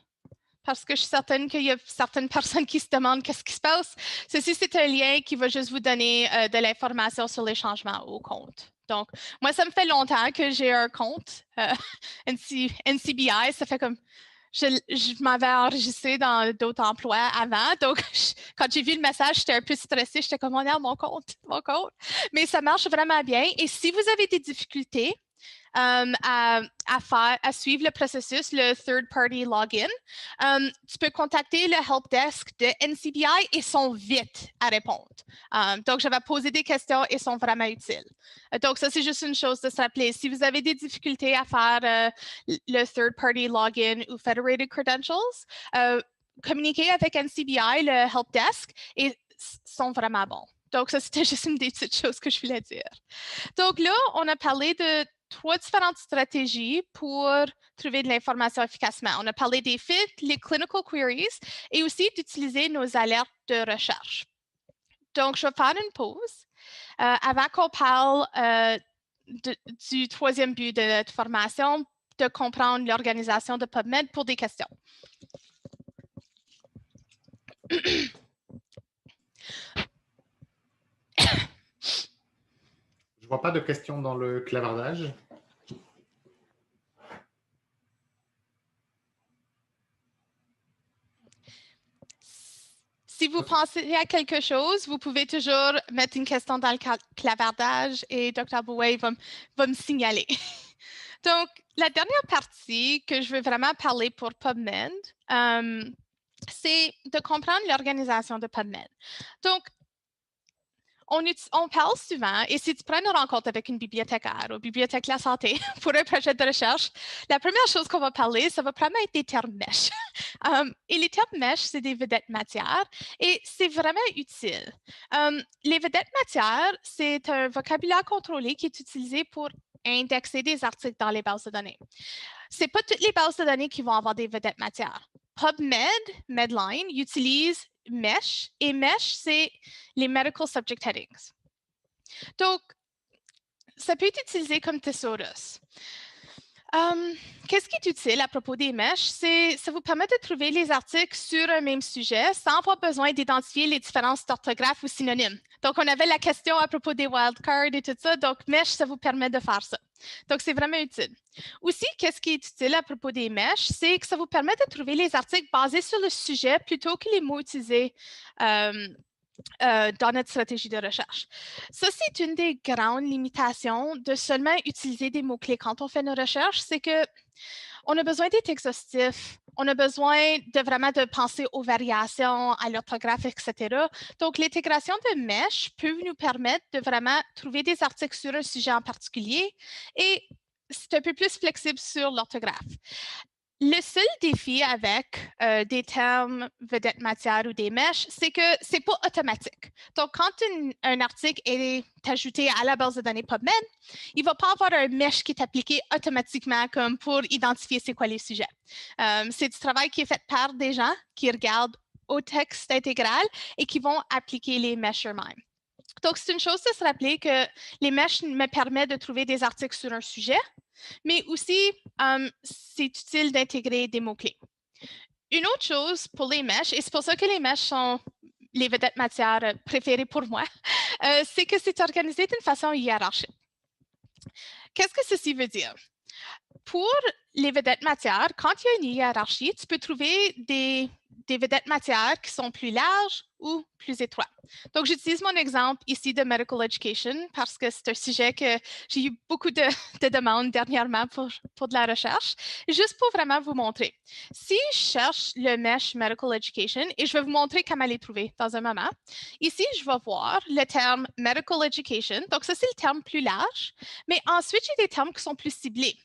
parce que je suis certaine qu'il y a certaines personnes qui se demandent qu'est-ce qui se passe. Ceci, c'est un lien qui va juste vous donner de l'information sur les changements au compte. Donc, moi, ça me fait longtemps que j'ai un compte NCBI. Ça fait comme je m'avais enregistré dans d'autres emplois avant. Donc, quand j'ai vu le message, j'étais un peu stressée. J'étais comme, on est à mon compte. Mais ça marche vraiment bien. Et si vous avez des difficultés à suivre le processus, le third-party login, tu peux contacter le help desk de NCBI et ils sont vite à répondre. Donc, je vais poser des questions et sont vraiment utiles. Donc, ça, c'est juste une chose de se rappeler. Si vous avez des difficultés à faire le third-party login ou federated credentials, communiquez avec NCBI, le help desk, et sont vraiment bons. Donc, ça, c'était juste une des petites choses que je voulais dire. Donc là, on a parlé de 3 différentes stratégies pour trouver de l'information efficacement. On a parlé des filtres, les clinical queries et aussi d'utiliser nos alertes de recherche. Donc, je vais faire une pause avant qu'on parle du 3e but de notre formation, de comprendre l'organisation de PubMed pour des questions. Je vois pas de questions dans le clavardage. Si vous pensez à quelque chose, vous pouvez toujours mettre une question dans le clavardage et Dr. Bouet va me signaler. Donc, la dernière partie que je veux vraiment parler pour PubMed, c'est de comprendre l'organisation de PubMed. Donc, on parle souvent, et si tu prends une rencontre avec une bibliothécaire ou bibliothèque de la santé pour un projet de recherche, la première chose qu'on va parler, ça va probablement être des termes mèches. Et les termes mèches, c'est des vedettes matières et c'est vraiment utile. Les vedettes matières, c'est un vocabulaire contrôlé qui est utilisé pour indexer des articles dans les bases de données. Ce n'est pas toutes les bases de données qui vont avoir des vedettes matières. PubMed, Medline, utilise MESH, et MESH, c'est les Medical Subject Headings. Donc, ça peut être utilisé comme thesaurus. Qu'est-ce qui est utile à propos des MESH? Ça vous permet de trouver les articles sur un même sujet sans avoir besoin d'identifier les différences d'orthographe ou synonymes. Donc, on avait la question à propos des wildcards et tout ça. Donc, MESH, ça vous permet de faire ça. Donc, c'est vraiment utile. Aussi, qu'est-ce qui est utile à propos des MESH? C'est que ça vous permet de trouver les articles basés sur le sujet plutôt que les mots utilisés dans notre stratégie de recherche. Ça, c'est une des grandes limitations de seulement utiliser des mots-clés quand on fait nos recherches, c'est qu'on a besoin d'être exhaustif, on a besoin de penser aux variations, à l'orthographe, etc. Donc, l'intégration de MESH peut nous permettre de vraiment trouver des articles sur un sujet en particulier et c'est un peu plus flexible sur l'orthographe. Le seul défi avec des termes vedettes matières ou des MESH, c'est que ce n'est pas automatique. Donc, quand un article est ajouté à la base de données PubMed, il ne va pas avoir un MESH qui est appliqué automatiquement comme pour identifier c'est quoi les sujets. C'est du travail qui est fait par des gens qui regardent au texte intégral et qui vont appliquer les MESH eux-mêmes. Donc, c'est une chose de se rappeler que les MESH me permettent de trouver des articles sur un sujet, mais aussi, c'est utile d'intégrer des mots-clés. Une autre chose pour les MESH, et c'est pour ça que les MESH sont les vedettes matières préférées pour moi, c'est que c'est organisé d'une façon hiérarchique. Qu'est-ce que ceci veut dire? Pour les vedettes matières, quand il y a une hiérarchie, tu peux trouver des vedettes matières qui sont plus larges ou plus étroites. Donc, j'utilise mon exemple ici de Medical Education parce que c'est un sujet que j'ai eu beaucoup de demandes dernièrement pour de la recherche. Juste pour vraiment vous montrer. Si je cherche le MESH Medical Education, et je vais vous montrer comment les trouver dans un moment, ici, je vais voir le terme Medical Education. Donc, ça, c'est le terme plus large. Mais ensuite, j'ai des termes qui sont plus ciblés.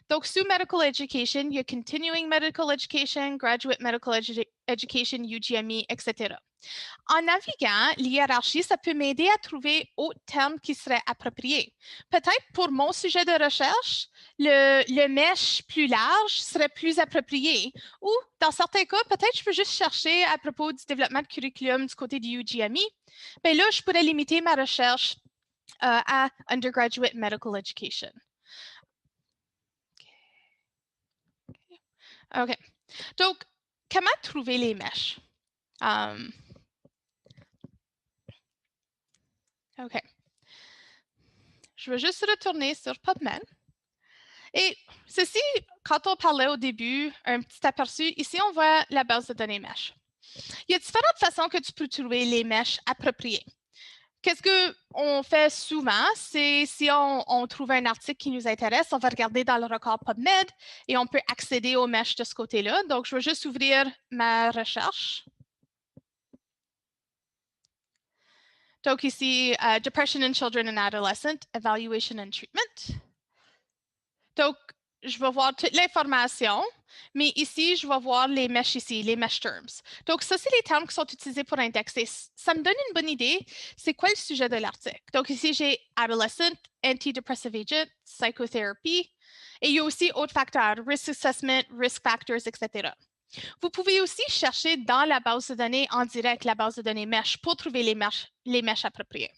Donc, sous Medical Education, il y a Continuing Medical Education, Graduate Medical Education, UGME, etc. En naviguant l'hiérarchie, ça peut m'aider à trouver autres termes qui seraient appropriés. Peut-être pour mon sujet de recherche, le MESH plus large serait plus approprié. Ou, dans certains cas, peut-être je peux juste chercher à propos du développement de curriculum du côté du UGME. Bien là, je pourrais limiter ma recherche à Undergraduate Medical Education. OK. Donc, comment trouver les MESH? OK. Je vais juste retourner sur PubMed. Et ceci, quand on parlait au début, un petit aperçu, ici, on voit la base de données MESH. Il y a différentes façons que tu peux trouver les MESH appropriés. Qu'est-ce qu'on fait souvent, c'est si on trouve un article qui nous intéresse, on va regarder dans le record PubMed et on peut accéder aux MESH de ce côté-là. Donc, je vais juste ouvrir ma recherche. Donc ici, Depression in Children and Adolescents, Evaluation and Treatment. Donc, je vais voir toute l'information, mais ici, je vais voir les MESH ici, les MESH terms. Donc, ça, c'est les termes qui sont utilisés pour indexer. Ça me donne une bonne idée, c'est quoi le sujet de l'article. Donc, ici, j'ai Adolescent, Antidepressive Agent, Psychotherapy, et il y a aussi autres facteurs, Risk Assessment, Risk Factors, etc. Vous pouvez aussi chercher dans la base de données en direct, la base de données MESH, pour trouver les MESH appropriés.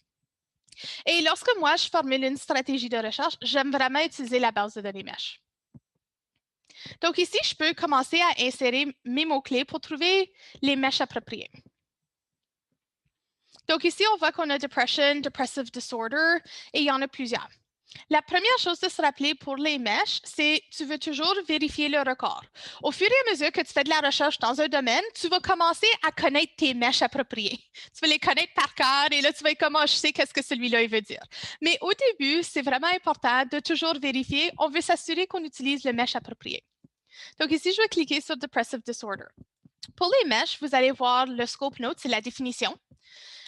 Et lorsque moi, je formule une stratégie de recherche, j'aime vraiment utiliser la base de données MESH. Donc ici, je peux commencer à insérer mes mots-clés pour trouver les MESH appropriés. Donc ici, on voit qu'on a Depression, Depressive Disorder, et il y en a plusieurs. La première chose de se rappeler pour les mèches, c'est que tu veux toujours vérifier le record. Au fur et à mesure que tu fais de la recherche dans un domaine, tu vas commencer à connaître tes mèches appropriées. Tu vas les connaître par cœur et là, tu vas être comme, je sais qu'est-ce que celui-là il veut dire. Mais au début, c'est vraiment important de toujours vérifier. On veut s'assurer qu'on utilise le mesh approprié. Donc ici, je vais cliquer sur Depressive Disorder. Pour les mèches, vous allez voir le scope note, c'est la définition.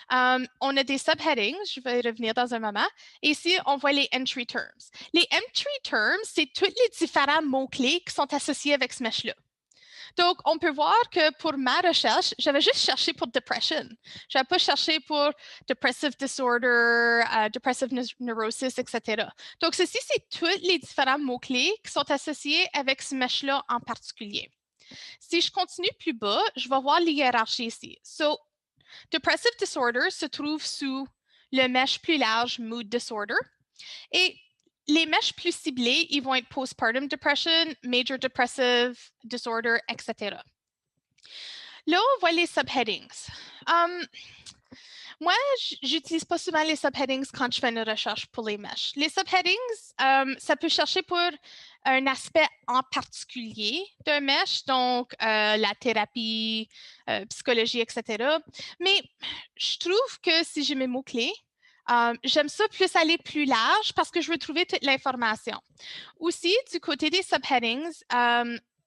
On a des subheadings, je vais y revenir dans un moment. Et ici, on voit les entry terms. Les entry terms, c'est tous les différents mots-clés qui sont associés avec ce mesh-là. Donc, on peut voir que pour ma recherche, j'avais juste cherché pour depression. Je n'avais pas cherché pour depressive disorder, depressive neurosis, etc. Donc, ceci, c'est tous les différents mots-clés qui sont associés avec ce mesh-là en particulier. Si je continue plus bas, je vais voir les hiérarchies ici. So, depressive disorder se trouve sous le mesh plus large mood disorder. Et les mèches plus ciblées, ils vont être postpartum depression, major depressive disorder, etc. Là, on voit les subheadings. Moi, j'utilise pas souvent les subheadings quand je fais une recherche pour les mèches. Les subheadings, ça peut chercher pour un aspect en particulier d'un mesh, donc la thérapie, psychologie, etc. Mais je trouve que si j'ai mes mots-clés, j'aime ça plus aller plus large parce que je veux trouver toute l'information. Aussi, du côté des subheadings,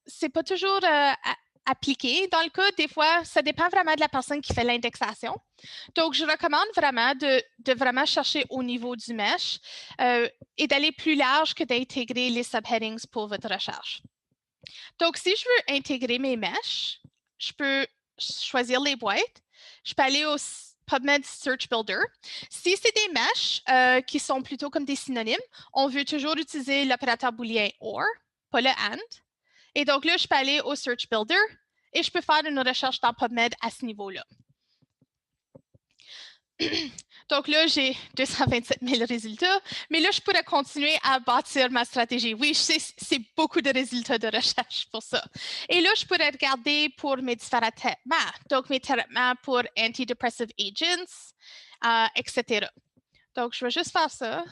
c'est pas toujours appliqué. Dans le cas, des fois, ça dépend vraiment de la personne qui fait l'indexation. Donc, je recommande vraiment de vraiment chercher au niveau du mesh et d'aller plus large que d'intégrer les subheadings pour votre recherche. Donc, si je veux intégrer mes meshs, je peux choisir les boîtes. Je peux aller au PubMed Search Builder. Si c'est des meshs qui sont plutôt comme des synonymes, on veut toujours utiliser l'opérateur booléen OR, pas le AND. Et donc là, je peux aller au Search Builder et je peux faire une recherche dans PubMed à ce niveau-là. Donc là, j'ai 227 000 résultats, mais là, je pourrais continuer à bâtir ma stratégie. Oui, je sais, c'est beaucoup de résultats de recherche pour ça. Et là, je pourrais regarder pour mes différents traitements. Donc, mes traitements pour antidepressive agents, etc. Donc, je vais juste faire ça.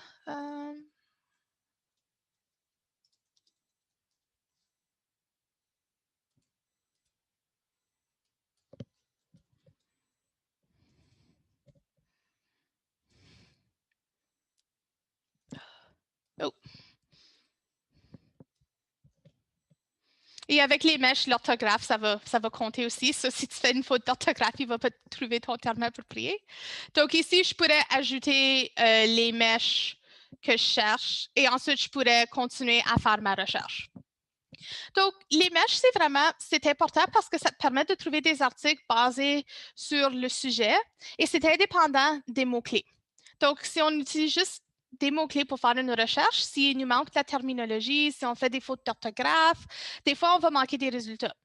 Oh. Et avec les mèches, l'orthographe, ça va compter aussi. Ça, si tu fais une faute d'orthographe, il ne va pas trouver ton terme approprié. Donc ici, je pourrais ajouter les mèches que je cherche et ensuite, je pourrais continuer à faire ma recherche. Donc, les mèches, c'est important parce que ça te permet de trouver des articles basés sur le sujet et c'est indépendant des mots-clés. Donc, si on utilise juste des mots-clés pour faire une recherche, s'il nous manque la terminologie, si on fait des fautes d'orthographe, des fois, on va manquer des résultats.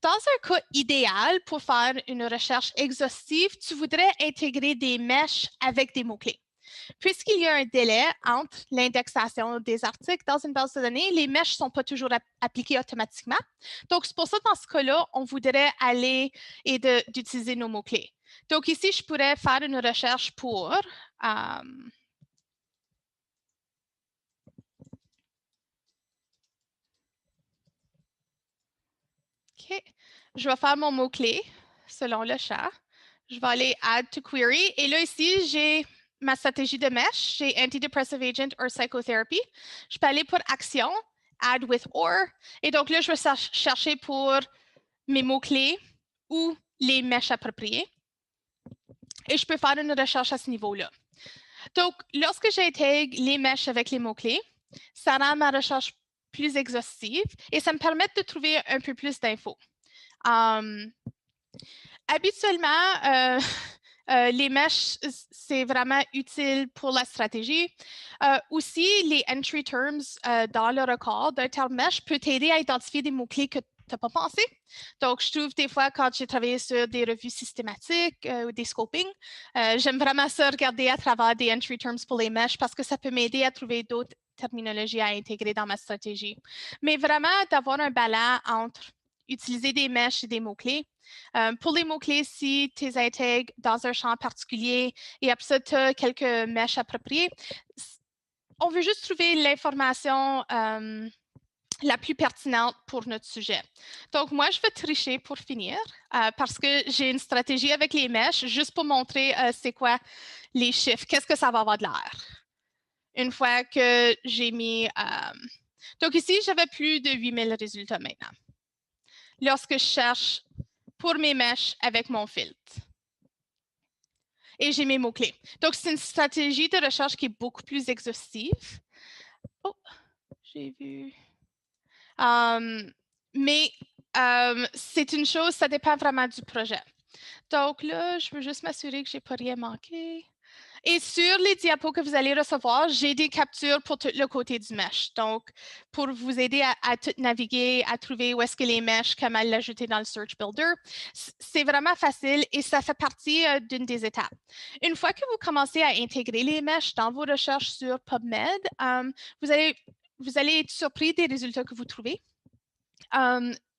Dans un cas idéal pour faire une recherche exhaustive, tu voudrais intégrer des mèches avec des mots-clés. Puisqu'il y a un délai entre l'indexation des articles dans une base de données, les mèches ne sont pas toujours appliquées automatiquement. Donc, c'est pour ça, dans ce cas-là, on voudrait aller et d'utiliser nos mots-clés. Donc, ici, je pourrais faire une recherche pour... OK. Je vais faire mon mot-clé selon le chat. Je vais aller Add to Query. Et là, ici, j'ai ma stratégie de mesh. J'ai Antidepressive Agent or Psychotherapy. Je peux aller pour Action, Add with or. Et donc là, je vais chercher pour mes mots-clés ou les mèches appropriées. Et je peux faire une recherche à ce niveau-là. Donc, lorsque j'intègre les mèches avec les mots-clés, ça rend ma recherche plus exhaustive et ça me permet de trouver un peu plus d'infos. Habituellement, les mèches, c'est vraiment utile pour la stratégie. Aussi, les entry terms dans le record d'un terme mesh peut t'aider à identifier des mots-clés que tu n'as pas pensé. Donc, je trouve des fois, quand j'ai travaillé sur des revues systématiques ou des scoping, j'aime vraiment ça regarder à travers des entry terms pour les mèches parce que ça peut m'aider à trouver d'autres terminologies à intégrer dans ma stratégie. Mais vraiment, d'avoir un ballon entre utiliser des mèches et des mots-clés. Pour les mots-clés, si tu les intègres dans un champ particulier et après ça, tu as quelques mèches appropriées, on veut juste trouver l'information la plus pertinente pour notre sujet. Donc, moi, je vais tricher pour finir parce que j'ai une stratégie avec les mèches juste pour montrer c'est quoi les chiffres, qu'est-ce que ça va avoir de l'air. Une fois que j'ai mis... donc ici, j'avais plus de 8000 résultats maintenant. Lorsque je cherche pour mes mèches avec mon filtre. Et j'ai mes mots-clés. Donc, c'est une stratégie de recherche qui est beaucoup plus exhaustive. Oh, j'ai vu... mais c'est une chose, ça dépend vraiment du projet. Donc là, je veux juste m'assurer que je n'ai pas rien manqué. Et sur les diapos que vous allez recevoir, j'ai des captures pour tout le côté du mesh. Donc, pour vous aider à tout naviguer, à trouver où est-ce que les meshs, comment l'ajouter dans le Search Builder. C'est vraiment facile et ça fait partie d'une des étapes. Une fois que vous commencez à intégrer les meshs dans vos recherches sur PubMed, vous allez être surpris des résultats que vous trouvez.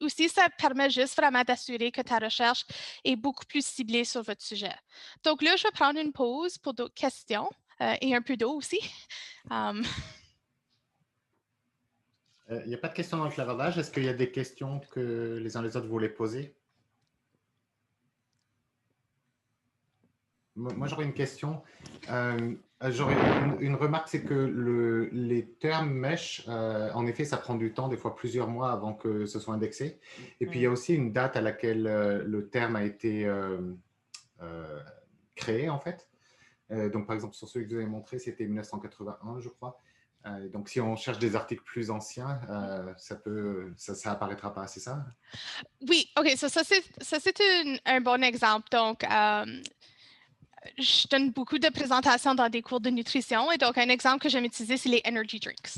Aussi, ça permet juste vraiment d'assurer que ta recherche est beaucoup plus ciblée sur votre sujet. Donc là, je vais prendre une pause pour d'autres questions et un peu d'eau aussi. Il n'y a pas de questions dans le clavardage. Est-ce qu'il y a des questions que les uns les autres voulaient poser? Moi, j'aurais une question. J'aurais une remarque, c'est que les termes mesh, en effet, ça prend du temps, des fois plusieurs mois avant que ce soit indexé. Et puis, il y a aussi une date à laquelle le terme a été créé, en fait. Donc, par exemple, sur celui que vous avez montré, c'était 1981, je crois. Donc, si on cherche des articles plus anciens, ça apparaîtra pas, c'est ça? Oui, OK. Ça c'est un bon exemple. Donc, je donne beaucoup de présentations dans des cours de nutrition. Et donc, un exemple que j'aime utiliser, c'est les energy drinks.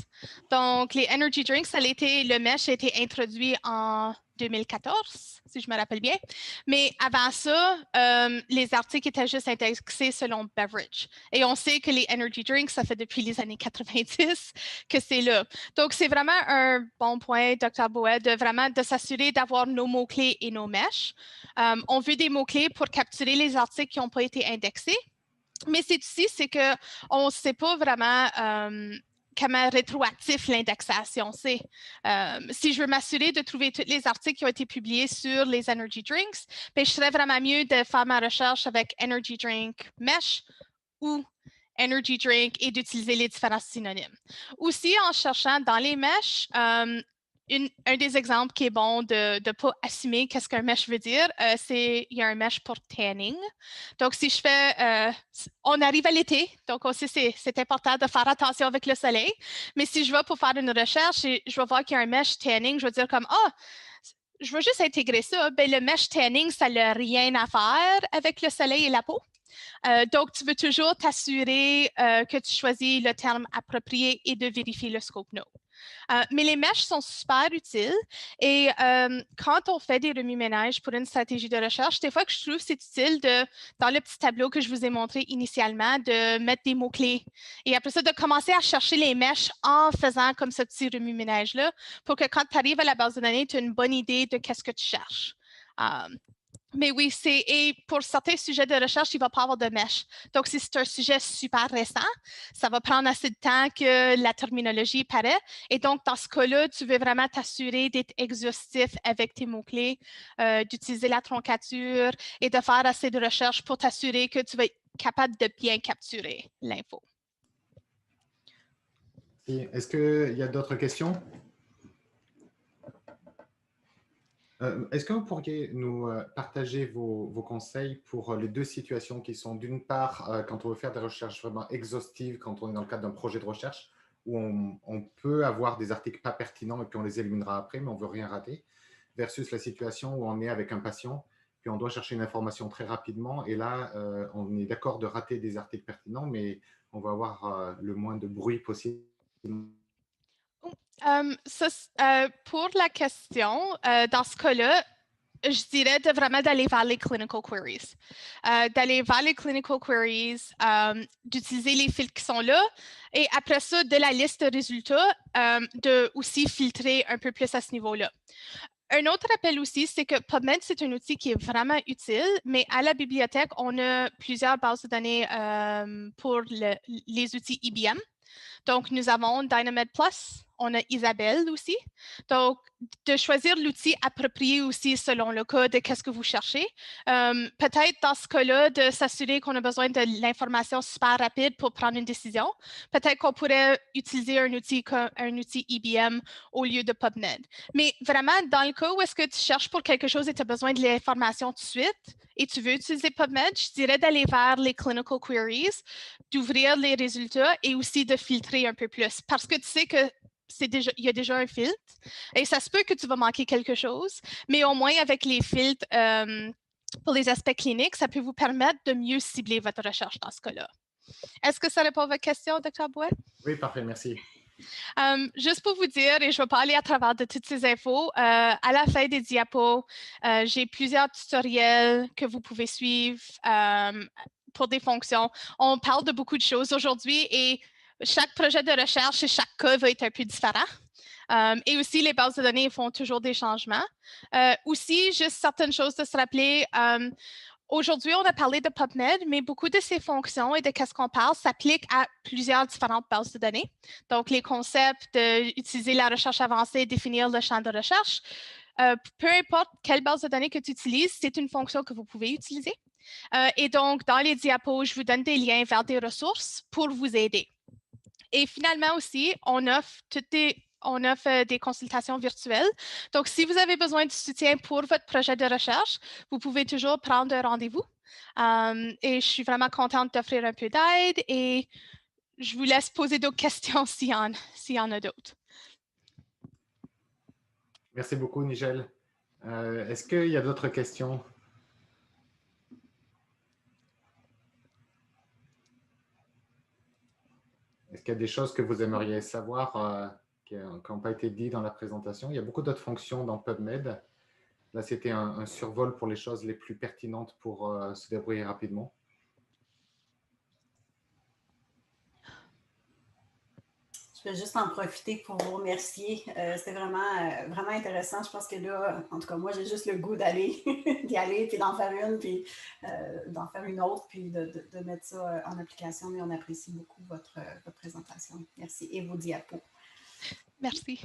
Donc, les energy drinks, le mesh a été introduit en 2014, si je me rappelle bien. Mais avant ça, les articles étaient juste indexés selon beverage. Et on sait que les energy drinks, ça fait depuis les années 90 que c'est là. Donc, c'est vraiment un bon point, Dr. Bouet, de s'assurer d'avoir nos mots-clés et nos meshs. On veut des mots-clés pour capturer les articles qui n'ont pas été indexés. Mais c'est qu'on ne sait pas vraiment comment rétroactif l'indexation c'est. Si je veux m'assurer de trouver tous les articles qui ont été publiés sur les energy drinks, bien, je serais vraiment mieux de faire ma recherche avec energy drink mesh ou energy drink et d'utiliser les différents synonymes. Aussi, en cherchant dans les meshs, un des exemples qui est bon de ne pas assumer qu'est-ce qu'un mesh veut dire, c'est il y a un mesh pour tanning. Donc, si je fais, on arrive à l'été, donc aussi c'est important de faire attention avec le soleil. Mais si je vais pour faire une recherche et je vais voir qu'il y a un mesh tanning, je vais dire comme je veux juste intégrer ça. Ben, le mesh tanning, ça n'a rien à faire avec le soleil et la peau. Donc, tu veux toujours t'assurer que tu choisis le terme approprié et de vérifier le scope note. Mais les meshs sont super utiles et quand on fait des remue-ménages pour une stratégie de recherche, des fois que je trouve c'est utile dans le petit tableau que je vous ai montré initialement, de mettre des mots-clés et après ça, de commencer à chercher les meshs en faisant comme ce petit remue-ménage-là pour que quand tu arrives à la base de données, tu as une bonne idée de qu'est-ce que tu cherches. Mais oui, et pour certains sujets de recherche, il ne va pas avoir de mesh. Donc, si c'est un sujet super récent, ça va prendre assez de temps que la terminologie paraît. Et donc, dans ce cas-là, tu veux vraiment t'assurer d'être exhaustif avec tes mots-clés, d'utiliser la troncature et de faire assez de recherche pour t'assurer que tu vas être capable de bien capturer l'info. Est-ce qu'il y a d'autres questions? Est-ce que vous pourriez nous partager vos conseils pour les deux situations qui sont d'une part quand on veut faire des recherches vraiment exhaustives, quand on est dans le cadre d'un projet de recherche où on peut avoir des articles pas pertinents et puis on les éliminera après, mais on ne veut rien rater, versus la situation où on est avec un patient, puis on doit chercher une information très rapidement et là, on est d'accord de rater des articles pertinents, mais on va avoir le moins de bruit possible. Pour la question, dans ce cas-là, je dirais vraiment d'aller vers les clinical queries. D'aller vers les clinical queries, d'utiliser les filtres qui sont là et après ça, de la liste de résultats, de aussi filtrer un peu plus à ce niveau-là. Un autre appel aussi, c'est que PubMed, c'est un outil qui est vraiment utile, mais à la bibliothèque, on a plusieurs bases de données pour les outils IBM. Donc, nous avons Dynamed Plus, on a Isabelle aussi. Donc, de choisir l'outil approprié aussi selon le cas de qu'est-ce que vous cherchez. Peut-être dans ce cas-là, de s'assurer qu'on a besoin de l'information super rapide pour prendre une décision. Peut-être qu'on pourrait utiliser un outil comme un outil IBM au lieu de PubMed. Mais vraiment, dans le cas où est-ce que tu cherches pour quelque chose et tu as besoin de l'information tout de suite et tu veux utiliser PubMed, je dirais d'aller vers les clinical queries, d'ouvrir les résultats et aussi de filtrer un peu plus. Parce que tu sais que il y a déjà un filtre et ça se peut que tu vas manquer quelque chose, mais au moins avec les filtres pour les aspects cliniques, ça peut vous permettre de mieux cibler votre recherche dans ce cas-là. Est-ce que ça répond à votre question, Dr. Bouet? Oui, parfait, merci. Juste pour vous dire, et je vais pas aller à travers de toutes ces infos, à la fin des diapos, j'ai plusieurs tutoriels que vous pouvez suivre pour des fonctions. On parle de beaucoup de choses aujourd'hui et chaque projet de recherche et chaque cas va être un peu différent. Et aussi, les bases de données font toujours des changements. Aussi, juste certaines choses de se rappeler. Aujourd'hui, on a parlé de PubMed, mais beaucoup de ces fonctions et de qu'est-ce qu'on parle s'appliquent à plusieurs différentes bases de données. Donc, les concepts d'utiliser la recherche avancée et définir le champ de recherche. Peu importe quelle base de données que tu utilises, c'est une fonction que vous pouvez utiliser. Et donc, dans les diapos, je vous donne des liens vers des ressources pour vous aider. Et finalement aussi, on offre des consultations virtuelles. Donc, si vous avez besoin de soutien pour votre projet de recherche, vous pouvez toujours prendre un rendez-vous. Et je suis vraiment contente d'offrir un peu d'aide et je vous laisse poser d'autres questions s'il y en a d'autres. Merci beaucoup, Nigel. Est-ce qu'il y a d'autres questions? Est-ce qu'il y a des choses que vous aimeriez savoir qui n'ont pas été dites dans la présentation? Il y a beaucoup d'autres fonctions dans PubMed. Là, c'était un survol pour les choses les plus pertinentes pour se débrouiller rapidement. Je vais juste en profiter pour vous remercier. C'était vraiment intéressant. Je pense que là, en tout cas, moi, j'ai juste le goût d'y aller, puis d'en faire une, puis d'en faire une autre, puis de mettre ça en application. Mais on apprécie beaucoup votre présentation. Merci. Et vos diapos. Merci.